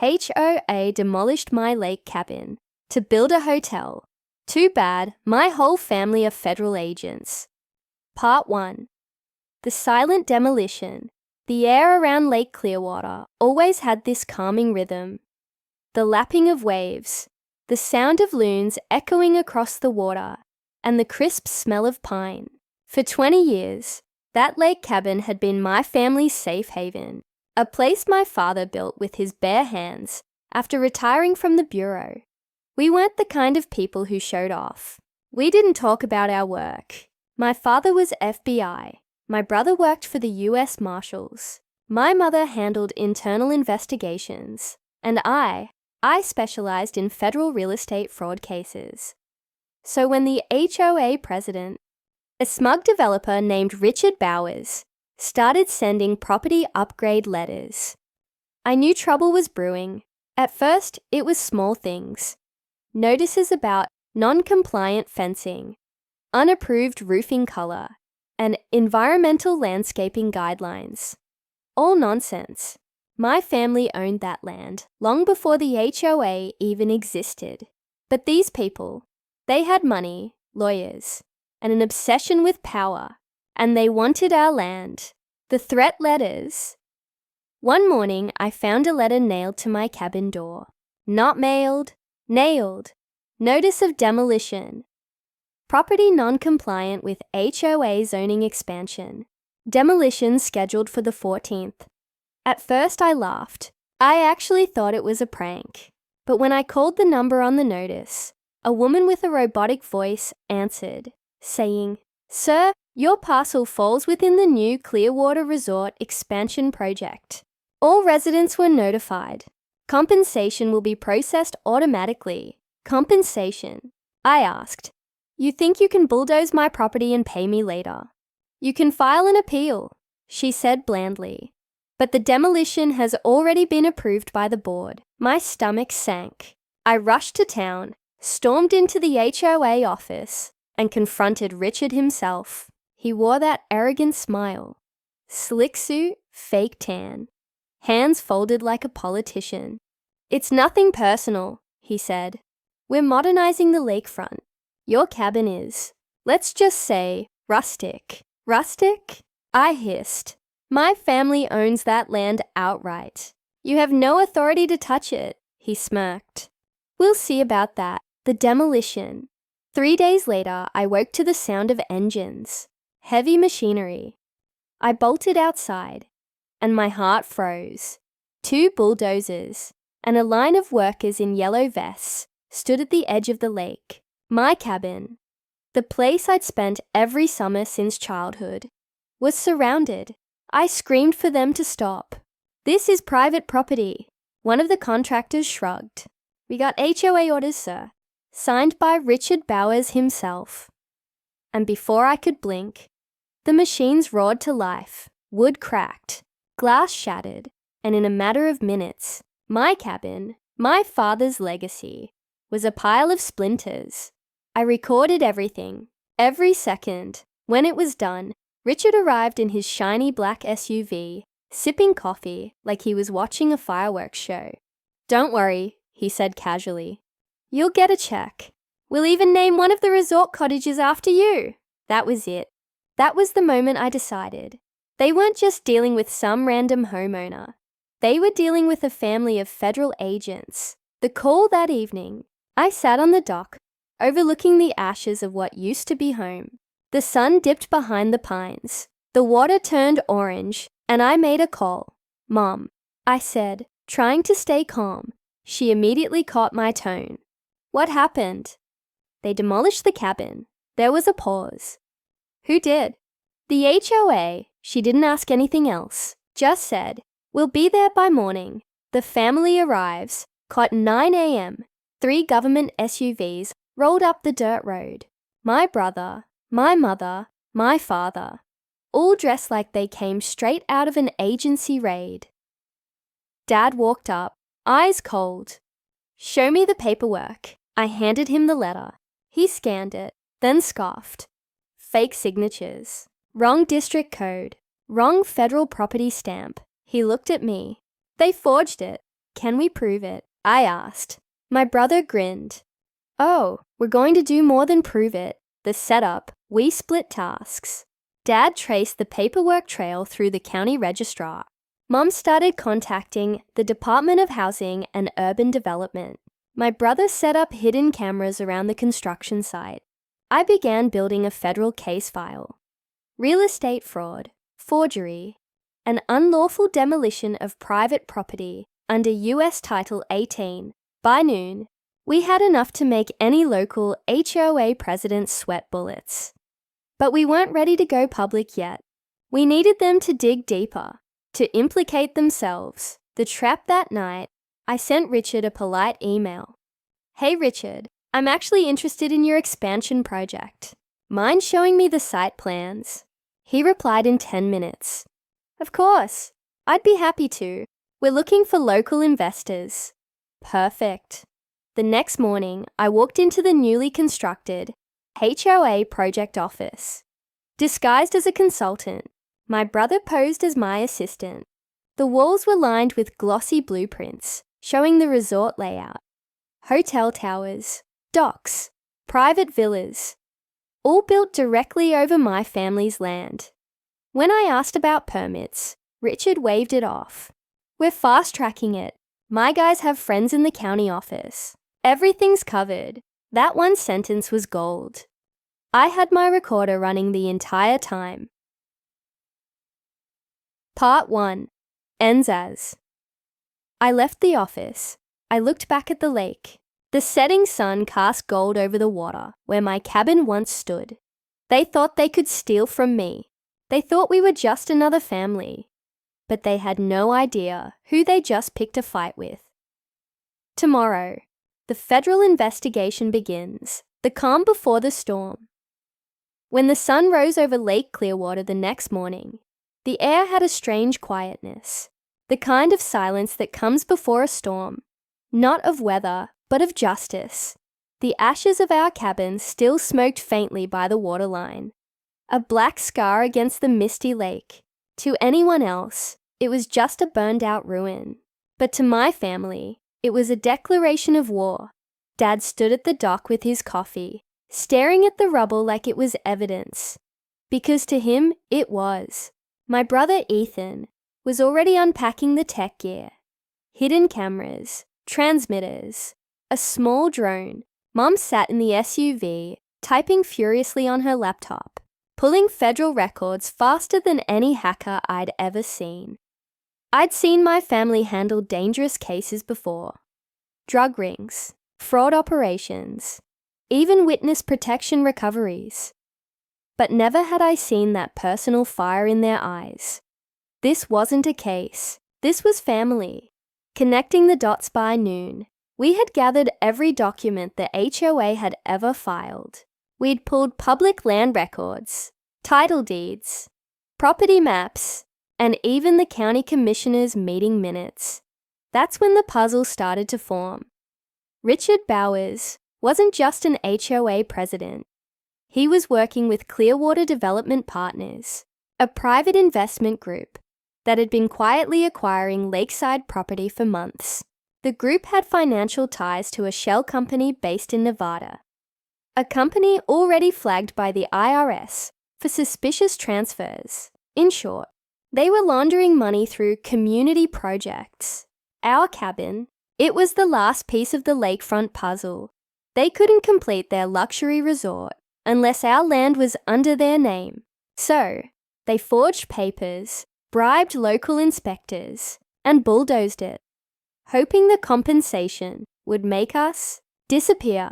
HOA demolished my lake cabin to build a hotel. Too bad, my whole family are federal agents. Part 1. The silent demolition. The air around Lake Clearwater always had this calming rhythm. The lapping of waves, the sound of loons echoing across the water, and the crisp smell of pine. For 20 years, that lake cabin had been my family's safe haven, a place my father built with his bare hands after retiring from the bureau. We weren't the kind of people who showed off. We didn't talk about our work. My father was FBI. My brother worked for the US Marshals. My mother handled internal investigations. And I specialized in federal real estate fraud cases. So when the HOA president, a smug developer named Richard Bowers, started sending property upgrade letters, I knew trouble was brewing. At first, it was small things. Notices about non-compliant fencing, unapproved roofing color, and environmental landscaping guidelines. All nonsense. My family owned that land long before the HOA even existed. But these people, they had money, lawyers, and an obsession with power, and they wanted our land. The threat letters. One morning, I found a letter nailed to my cabin door. Not mailed, nailed. Notice of demolition. Property non-compliant with HOA zoning expansion. Demolition scheduled for the 14th. At first I laughed. I actually thought it was a prank. But when I called the number on the notice, a woman with a robotic voice answered, saying, "Sir, your parcel falls within the new Clearwater Resort expansion project. All residents were notified. Compensation will be processed automatically." Compensation? I asked. "You think you can bulldoze my property and pay me later? You can file an appeal," she said blandly. "But the demolition has already been approved by the board." My stomach sank. I rushed to town, stormed into the HOA office, and confronted Richard himself. He wore that arrogant smile. Slick suit, fake tan. Hands folded like a politician. "It's nothing personal," he said. "We're modernizing the lakefront. Your cabin is, let's just say, rustic." "Rustic?" I hissed. "My family owns that land outright. You have no authority to touch it," he smirked. "We'll see about that." The demolition. 3 days later, I woke to the sound of engines. Heavy machinery. I bolted outside, and my heart froze. 2 bulldozers and a line of workers in yellow vests stood at the edge of the lake. My cabin, the place I'd spent every summer since childhood, was surrounded. I screamed for them to stop. "This is private property." One of the contractors shrugged. "We got HOA orders, sir." Signed by Richard Bowers himself. And before I could blink, the machines roared to life, wood cracked, glass shattered, and in a matter of minutes, my cabin, my father's legacy, was a pile of splinters. I recorded everything, every second. When it was done, Richard arrived in his shiny black SUV, sipping coffee like he was watching a fireworks show. "Don't worry," he said casually. "You'll get a check. We'll even name one of the resort cottages after you." That was it. That was the moment I decided. They weren't just dealing with some random homeowner. They were dealing with a family of federal agents. The call that evening, I sat on the dock, overlooking the ashes of what used to be home. The sun dipped behind the pines. The water turned orange, and I made a call. "Mom," I said, trying to stay calm. She immediately caught my tone. "What happened?" "They demolished the cabin." There was a pause. "Who did?" "The HOA." She didn't ask anything else, just said, "We'll be there by morning." The family arrives, caught 9 a.m. 3 government SUVs rolled up the dirt road. My brother, my mother, my father, all dressed like they came straight out of an agency raid. Dad walked up, eyes cold. "Show me the paperwork." I handed him the letter. He scanned it, then scoffed. Fake signatures. Wrong district code. Wrong federal property stamp. He looked at me. "They forged it. Can we prove it? I asked. My brother grinned. Oh, we're going to do more than prove it. The setup, we split tasks. Dad traced the paperwork trail through the county registrar. Mom started contacting the Department of Housing and Urban Development. My brother set up hidden cameras around the construction site. I began building a federal case file. Real estate fraud, forgery, and unlawful demolition of private property under U.S. Title 18. By noon, we had enough to make any local HOA president sweat bullets. But we weren't ready to go public yet. We needed them to dig deeper, to implicate themselves. The trap that night, I sent Richard a polite email. Hey Richard, I'm actually interested in your expansion project. Mind showing me the site plans? He replied in 10 minutes. Of course, I'd be happy to. We're looking for local investors. Perfect. The next morning, I walked into the newly constructed HOA project office. Disguised as a consultant, my brother posed as my assistant. The walls were lined with glossy blueprints showing the resort layout. Hotel towers, docks, private villas, all built directly over my family's land. When I asked about permits, Richard waved it off. We're fast-tracking it. My guys have friends in the county office. Everything's covered. That one sentence was gold. I had my recorder running the entire time. Part 1. Ends as. I left the office. I looked back at the lake. The setting sun cast gold over the water where my cabin once stood. They thought they could steal from me. They thought we were just another family. But they had no idea who they just picked a fight with. Tomorrow, the federal investigation begins. The calm before the storm. When the sun rose over Lake Clearwater the next morning, the air had a strange quietness, the kind of silence that comes before a storm, not of weather, but of justice. The ashes of our cabin still smoked faintly by the waterline, a black scar against the misty lake. To anyone else, it was just a burned-out ruin. But to my family, it was a declaration of war. Dad stood at the dock with his coffee, staring at the rubble like it was evidence. Because to him, it was. My brother Ethan was already unpacking the tech gear. Hidden cameras, transmitters, a small drone. Mom sat in the SUV, typing furiously on her laptop, pulling federal records faster than any hacker I'd ever seen. I'd seen my family handle dangerous cases before. Drug rings, fraud operations, even witness protection recoveries. But never had I seen that personal fire in their eyes. This wasn't a case. This was family. Connecting the dots by noon, we had gathered every document the HOA had ever filed. We'd pulled public land records, title deeds, property maps, and even the county commissioner's meeting minutes. That's when the puzzle started to form. Richard Bowers wasn't just an HOA president. He was working with Clearwater Development Partners, a private investment group that had been quietly acquiring lakeside property for months. The group had financial ties to a shell company based in Nevada, a company already flagged by the IRS for suspicious transfers. In short, they were laundering money through community projects. Our cabin, it was the last piece of the lakefront puzzle. They couldn't complete their luxury resort unless our land was under their name. So, they forged papers, bribed local inspectors, and bulldozed it, hoping the compensation would make us disappear.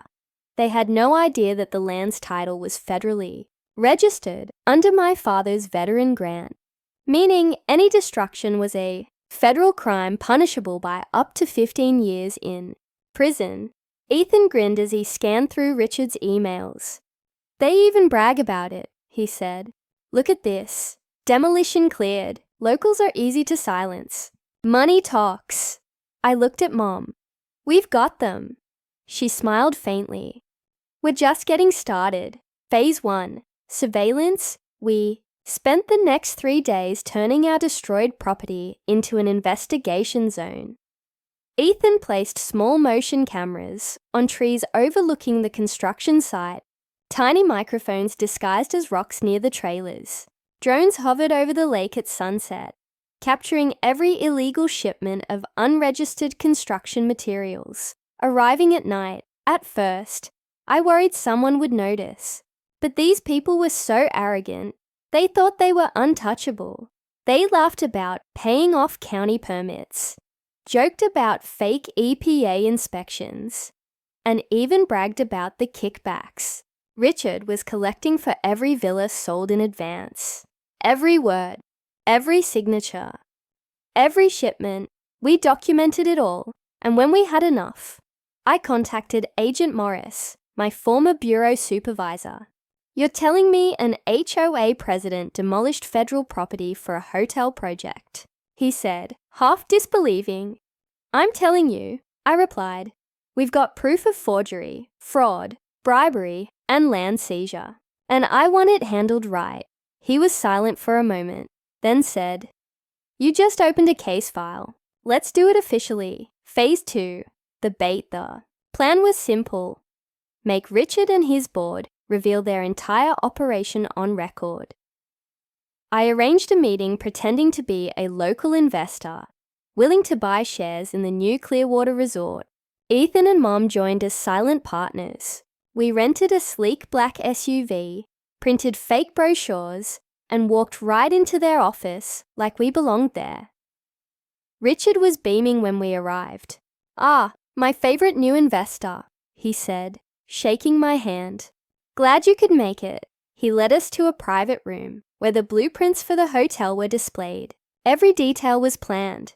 They had no idea that the land's title was federally registered under my father's veteran grant, meaning any destruction was a federal crime punishable by up to 15 years in prison. Ethan grinned as he scanned through Richard's emails. They even brag about it, he said. Look at this. Demolition cleared. Locals are easy to silence. Money talks. I looked at Mom. We've got them. She smiled faintly. We're just getting started. Phase 1. Surveillance. We spent the next 3 days turning our destroyed property into an investigation zone. Ethan placed small motion cameras on trees overlooking the construction site, tiny microphones disguised as rocks near the trailers. Drones hovered over the lake at sunset, capturing every illegal shipment of unregistered construction materials. Arriving at night, at first, I worried someone would notice. But these people were so arrogant, they thought they were untouchable. They laughed about paying off county permits, joked about fake EPA inspections, and even bragged about the kickbacks Richard was collecting for every villa sold in advance. Every word, every signature, every shipment, we documented it all, and when we had enough, I contacted Agent Morris, my former bureau supervisor. "You're telling me an HOA president demolished federal property for a hotel project," he said, half disbelieving. "I'm telling you," I replied. "We've got proof of forgery, fraud, bribery, and land seizure, and I want it handled right." He was silent for a moment, then said, "You just opened a case file. Let's do it officially. Phase 2, the bait. The plan was simple. Make Richard and his board reveal their entire operation on record." I arranged a meeting pretending to be a local investor, willing to buy shares in the new Clearwater resort. Ethan and Mom joined as silent partners. We rented a sleek black SUV, printed fake brochures, and walked right into their office like we belonged there. Richard was beaming when we arrived. "Ah, my favorite new investor," he said, shaking my hand. "Glad you could make it." He led us to a private room where the blueprints for the hotel were displayed. Every detail was planned.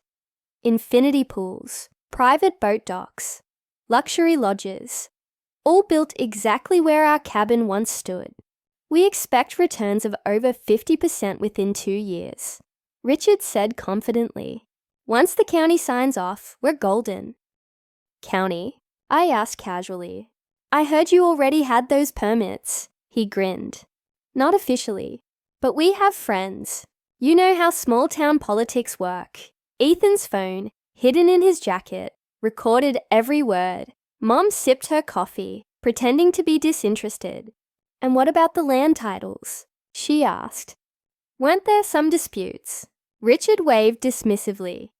Infinity pools, private boat docks, luxury lodges, all built exactly where our cabin once stood. We expect returns of over 50% within 2 years. Richard said confidently. "Once the county signs off, we're golden." "County?" I asked casually. "I heard you already had those permits." He grinned. "Not officially, but we have friends. You know how small-town politics work." Ethan's phone, hidden in his jacket, recorded every word. Mom sipped her coffee, pretending to be disinterested. "And what about the land titles?" she asked. "Weren't there some disputes?" Richard waved dismissively.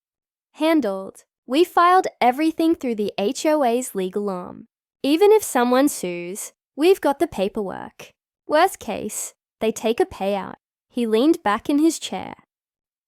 "Handled. We filed everything through the HOA's legal arm. Even if someone sues, we've got the paperwork. Worst case, they take a payout." He leaned back in his chair.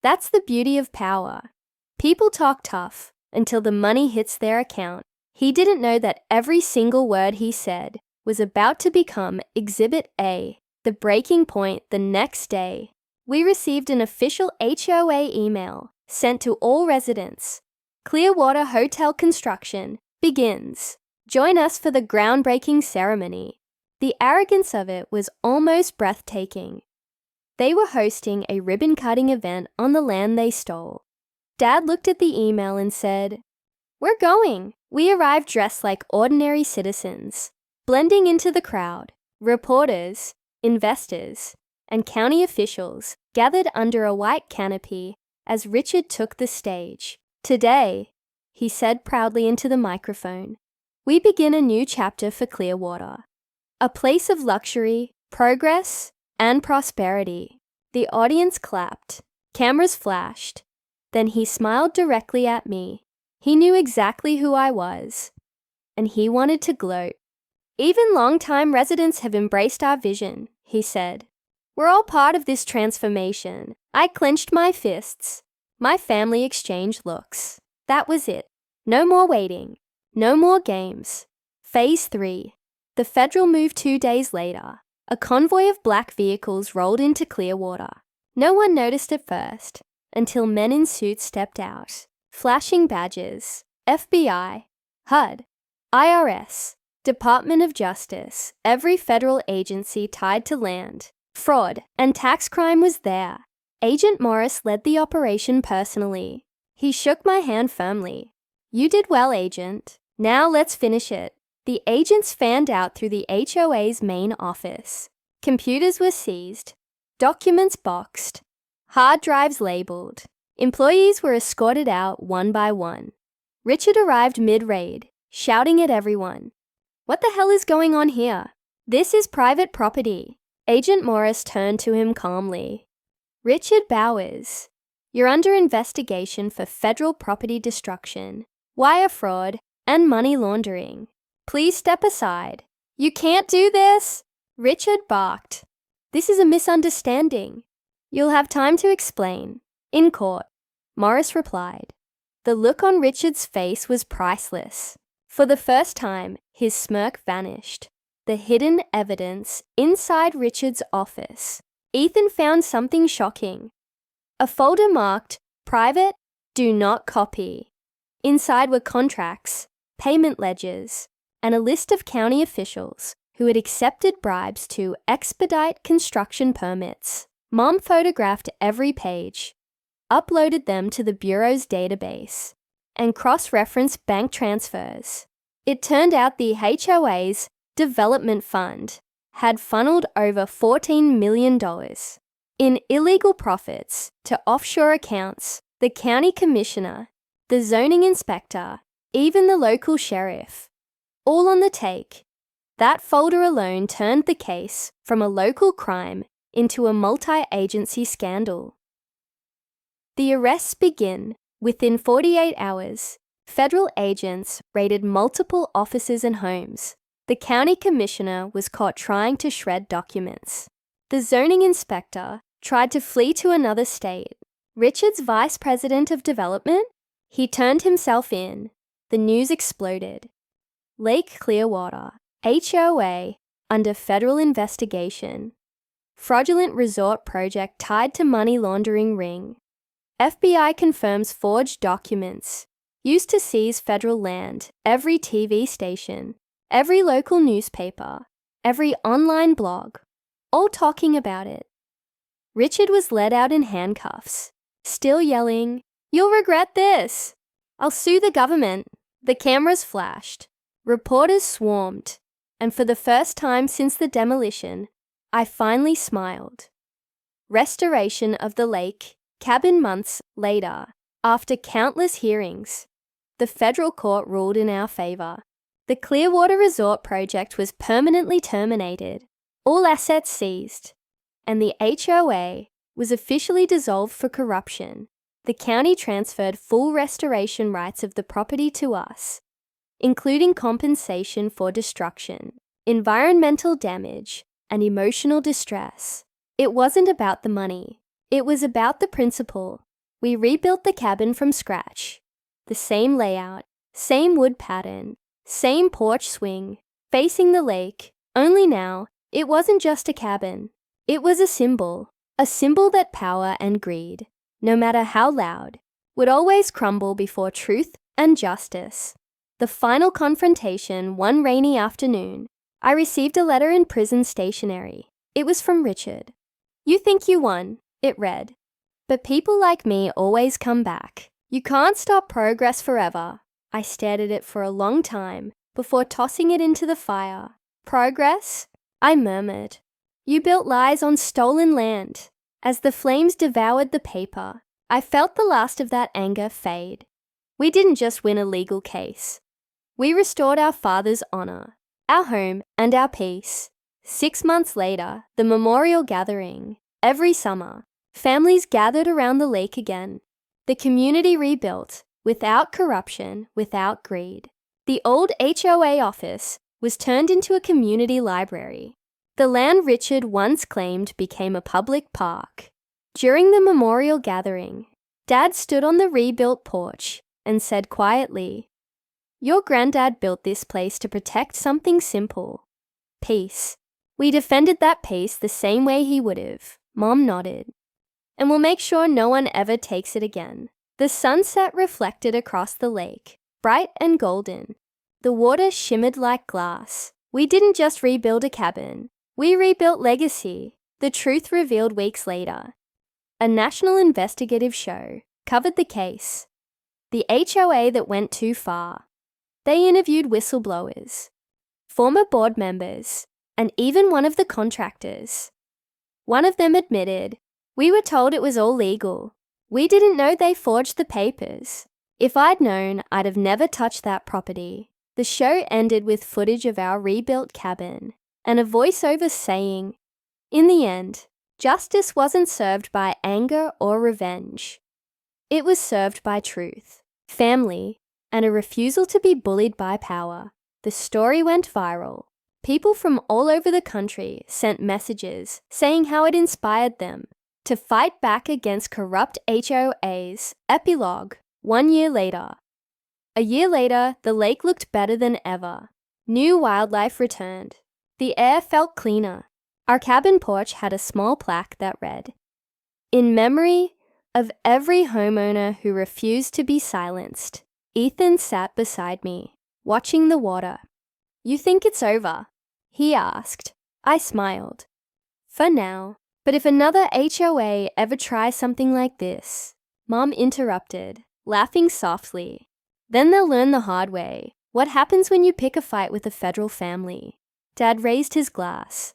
"That's the beauty of power. People talk tough until the money hits their account." He didn't know that every single word he said was about to become Exhibit A, the breaking point. The next day, we received an official HOA email sent to all residents. "Clearwater Hotel construction begins. Join us for the groundbreaking ceremony." The arrogance of it was almost breathtaking. They were hosting a ribbon-cutting event on the land they stole. Dad looked at the email and said, "We're going." We arrived dressed like ordinary citizens, blending into the crowd. Reporters, investors, and county officials gathered under a white canopy as Richard took the stage. "Today," he said proudly into the microphone, "we begin a new chapter for Clearwater. A place of luxury, progress, and prosperity." The audience clapped. Cameras flashed. Then he smiled directly at me. He knew exactly who I was, and he wanted to gloat. "Even long-time residents have embraced our vision," he said. "We're all part of this transformation." I clenched my fists. My family exchanged looks. That was it. No more waiting. No more games. Phase 3. The federal moved 2 days later. A convoy of black vehicles rolled into Clearwater. No one noticed at first, until men in suits stepped out. Flashing badges, FBI, HUD, IRS, Department of Justice, every federal agency tied to land, fraud, and tax crime was there. Agent Morris led the operation personally. He shook my hand firmly. "You did well, Agent. Now let's finish it." The agents fanned out through the HOA's main office. Computers were seized, documents boxed, hard drives labeled. Employees were escorted out one by one. Richard arrived mid-raid, shouting at everyone. "What the hell is going on here? This is private property." Agent Morris turned to him calmly. "Richard Bowers, you're under investigation for federal property destruction, wire fraud, and money laundering. Please step aside." "You can't do this!" Richard barked. "This is a misunderstanding. You'll have time to explain. In court," Morris replied. The look on Richard's face was priceless. For the first time, his smirk vanished. The hidden evidence inside Richard's office. Ethan found something shocking. A folder marked, "Private, do not copy." Inside were contracts, payment ledgers, and a list of county officials who had accepted bribes to expedite construction permits. Mom photographed every page, uploaded them to the Bureau's database, and cross-referenced bank transfers. It turned out the HOA's Development Fund had funneled over $14 million in illegal profits to offshore accounts. The county commissioner, the zoning inspector, even the local sheriff, all on the take. That folder alone turned the case from a local crime into a multi-agency scandal. The arrests begin. Within 48 hours, federal agents raided multiple offices and homes. The county commissioner was caught trying to shred documents. The zoning inspector tried to flee to another state. Richard's vice president of development? He turned himself in. The news exploded. Lake Clearwater, HOA, under federal investigation. Fraudulent resort project tied to money laundering ring. FBI confirms forged documents used to seize federal land. Every TV station, every local newspaper, every online blog, all talking about it. Richard was led out in handcuffs, still yelling, "You'll regret this! I'll sue the government." The cameras flashed. Reporters swarmed. And for the first time since the demolition, I finally smiled. Restoration of the lake cabin months later, after countless hearings. The federal court ruled in our favor. The Clearwater Resort project was permanently terminated, all assets seized, and the HOA was officially dissolved for corruption. The county transferred full restoration rights of the property to us, including compensation for destruction, environmental damage, and emotional distress. It wasn't about the money. It was about the principle. We rebuilt the cabin from scratch. The same layout, same wood pattern, same porch swing, facing the lake. Only now, it wasn't just a cabin. It was a symbol that power and greed, no matter how loud, would always crumble before truth and justice. The final confrontation one rainy afternoon, I received a letter in prison stationery. It was from Richard. "You think you won," it read. "But people like me always come back. You can't stop progress forever." I stared at it for a long time before tossing it into the fire. "Progress?" I murmured. "You built lies on stolen land." As the flames devoured the paper, I felt the last of that anger fade. We didn't just win a legal case. We restored our father's honor, our home, and our peace. 6 months later, the memorial gathering. Every summer, families gathered around the lake again. The community rebuilt, without corruption, without greed. The old HOA office was turned into a community library. The land Richard once claimed became a public park. During the memorial gathering, Dad stood on the rebuilt porch and said quietly, "Your granddad built this place to protect something simple, peace. We defended that peace the same way he would have." Mom nodded. "And we'll make sure no one ever takes it again." The sunset reflected across the lake, bright and golden. The water shimmered like glass. We didn't just rebuild a cabin. We rebuilt legacy. The truth revealed weeks later. A national investigative show covered the case. The HOA that went too far. They interviewed whistleblowers, former board members, and even one of the contractors. One of them admitted, "We were told it was all legal. We didn't know they forged the papers." If I'd known, I'd have never touched that property. The show ended with footage of our rebuilt cabin and a voiceover saying, "In the end, justice wasn't served by anger or revenge. It was served by truth, family, and a refusal to be bullied by power." The story went viral. People from all over the country sent messages saying how it inspired them to fight back against corrupt HOAs. Epilogue. 1 year later. A year later, the lake looked better than ever. New wildlife returned. The air felt cleaner. Our cabin porch had a small plaque that read, "In memory of every homeowner who refused to be silenced." Ethan sat beside me, watching the water. "You think it's over?" he asked. I smiled. "For now. But if another HOA ever tries something like this," Mom interrupted, laughing softly, "then they'll learn the hard way what happens when you pick a fight with a federal family." Dad raised his glass.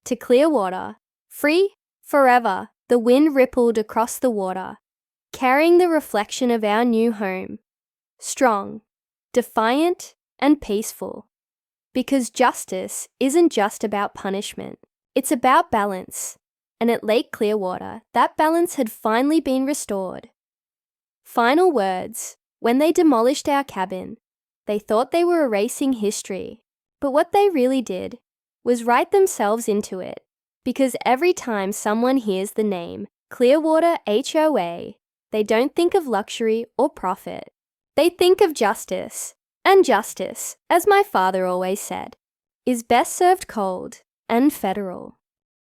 "To Clearwater. Free, forever." The wind rippled across the water, carrying the reflection of our new home. Strong, defiant, and peaceful. Because justice isn't just about punishment. It's about balance. And at Lake Clearwater, that balance had finally been restored. Final words. When they demolished our cabin, they thought they were erasing history. But what they really did was write themselves into it. Because every time someone hears the name Clearwater HOA, they don't think of luxury or profit. They think of justice. And justice, as my father always said, is best served cold and federal.